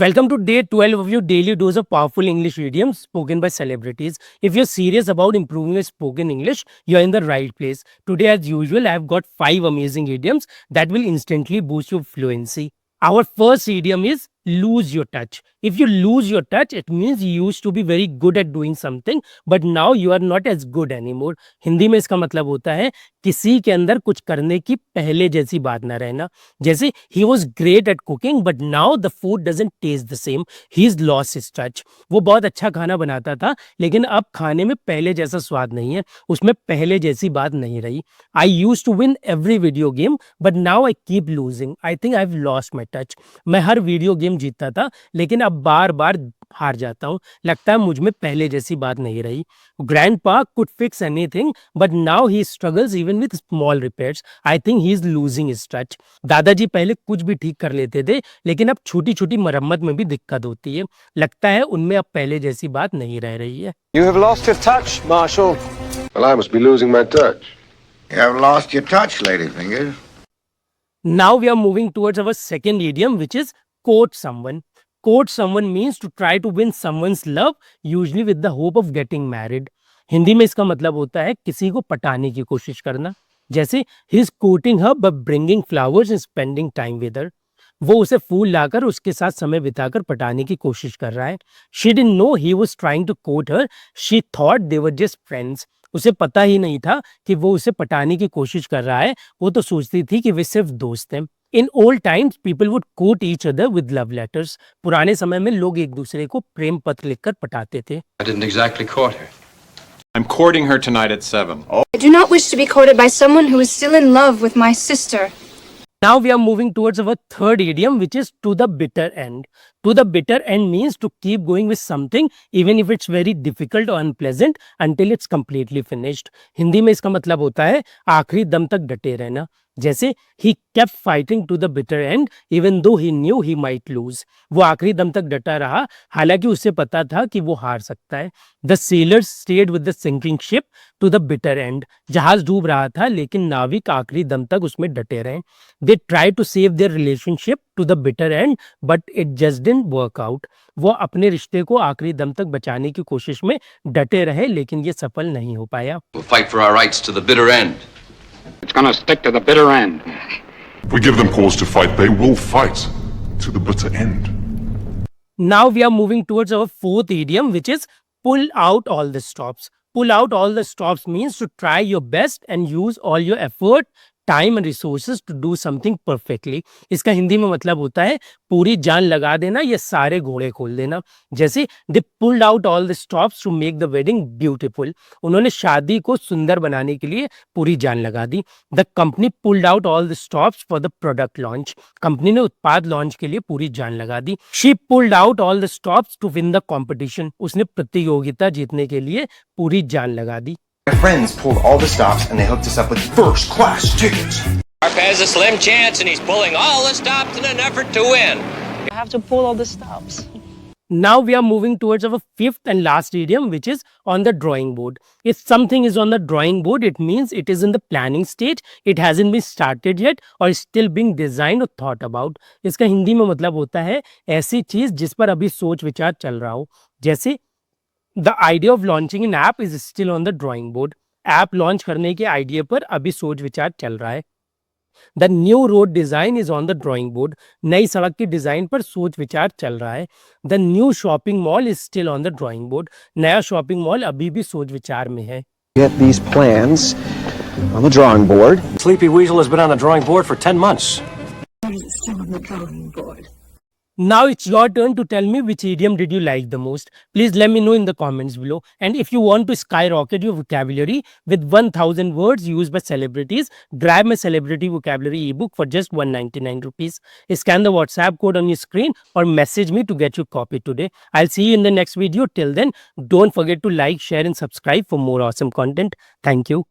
Welcome to day 12 of your daily dose of powerful English idioms spoken by celebrities. If you're serious about improving your spoken English, you're in the right place. Today, as usual, I've got 5 amazing idioms that will instantly boost your fluency. Our first idiom is lose your touch. If you lose your touch, it means you used to be very good at doing something, but now you are not as good anymore. Hindi में इसका मतलब होता है किसी के अंदर कुछ करने की पहले जैसी बात ना रहना. जैसे he was great at cooking, but now the food doesn't taste the same. He's lost his touch. वो बहुत अच्छा खाना बनाता था, लेकिन अब खाने में पहले जैसा स्वाद नहीं है. उसमें पहले जैसी बात नहीं रही. I used to win every video game, but now I keep losing. I think I've lost my touch. मैं हर वीडियो गेम जीतता था, लेकिन अब बार बार हार जाता हूँ. लगता है मुझ में पहले जैसी बात नहीं रही. Grandpa could fix anything, but now he struggles even with small repairs. I think he is losing his touch. दादाजी पहले कुछ भी ठीक कर लेते थे, लेकिन अब छोटी छोटी मरम्मत में भी दिक्कत होती है. लगता है उनमें अब पहले जैसी बात नहीं रह रही है. You have lost your touch, Marshall. Well, I must be losing my touch. You have lost your touch, Ladyfingers. Now we are moving towards our second idiom, which is quote someone. Quote someone means to try to win someone's love, usually with the hope of getting married. Hindi में इसका मतलब होता है किसी को पटाने की कोशिश करना. जैसे he is courting her by bringing flowers and spending time with her. वो उसे फूल लाकर उसके साथ समय बिताकर पटाने की कोशिश कर रहा है. She didn't know he was trying to court her. She thought they were just friends. उसे पता ही नहीं था कि वो उसे पटाने की कोशिश कर रहा है. वो तो सोचती थी कि वे सिर्फ दोस्त हैं. In old times, people would quote each other with love letters. पुराने समय में लोग एक दूसरे को प्रेम पत्र लिखकर पटाते थे. I didn't exactly court her. I'm courting her tonight at 7. I do not wish to be courted by someone who is still in love with my sister. Now we are moving towards our third idiom, which is to the bitter end. To the bitter end means to keep going with something even if it's very difficult or unpleasant until it's completely finished. Hindi में इसका मतलब होता है आखिरी दम तक डटे रहना. जैसे he kept fighting to the bitter end even though he knew he might lose. वो आखिरी दम तक डटा रहा, हालांकि उसे पता था कि वो हार सकता है. The sailors stayed with the sinking ship to the bitter end. जहाज डूब रहा था, लेकिन नाविक आखिरी दम तक उसमें डटे रहे. They tried to save their relationship to the bitter end, but it just didn't work out. वो अपने रिश्ते को आखिरी दम तक बचाने की कोशिश में डटे रहे, लेकिन ये सफल नहीं हो पाया. We'll fight for our rights to the bitter end. It's gonna stick to the bitter end. If we give them cause to fight, they will fight to the bitter end. Now we are moving towards our fourth idiom, which is pull out all the stops. Pull out all the stops means to try your best and use all your effort, time and resources to do something perfectly. इसका हिंदी में मतलब होता है पूरी जान लगा देना या सारे घोड़े खोल देना. जैसे they pulled out all the stops to make the wedding beautiful. उन्होंने शादी को सुंदर बनाने के लिए पूरी जान लगा दी. The company pulled out all the stops for the product launch. Company ने उत्पाद लॉन्च के लिए पूरी जान लगा दी. She pulled out all the stops to win the competition. उसने प्रतियोगिता जीतने के लिए पूरी जान लगा दी. My friends pulled all the stops and they hooked us up with first class tickets. Sharp has a slim chance and he's pulling all the stops in an effort to win. I have to pull all the stops. Now we are moving towards our fifth and last idiom, which is on the drawing board. If something is on the drawing board, it means it is in the planning stage. It hasn't been started yet or is still being designed or thought about. इसका हिंदी में मतलब होता है ऐसी चीज जिस पर अभी सोच विचार चल रहा हो. जैसे The idea of launching an app is still on the drawing board. App launch करने के आइडिया पर अभी सोच विचार चल रहा है. The new road design is on the drawing board. नई सड़क की डिजाइन पर सोच विचार चल रहा है. The new shopping mall is still on the drawing board. नया शॉपिंग मॉल अभी भी सोच विचार में है. Get these plans on the drawing board. Sleepy Weasel has been on the drawing board for 10 months. Now it's your turn to tell me which idiom did you like the most. Please let me know in the comments below. And if you want to skyrocket your vocabulary with 1000 words used by celebrities, grab my celebrity vocabulary ebook for just 199 rupees. Scan the WhatsApp code on your screen or message me to get your copy today. I'll see you in the next video. Till then, don't forget to like, share and subscribe for more awesome content. Thank you.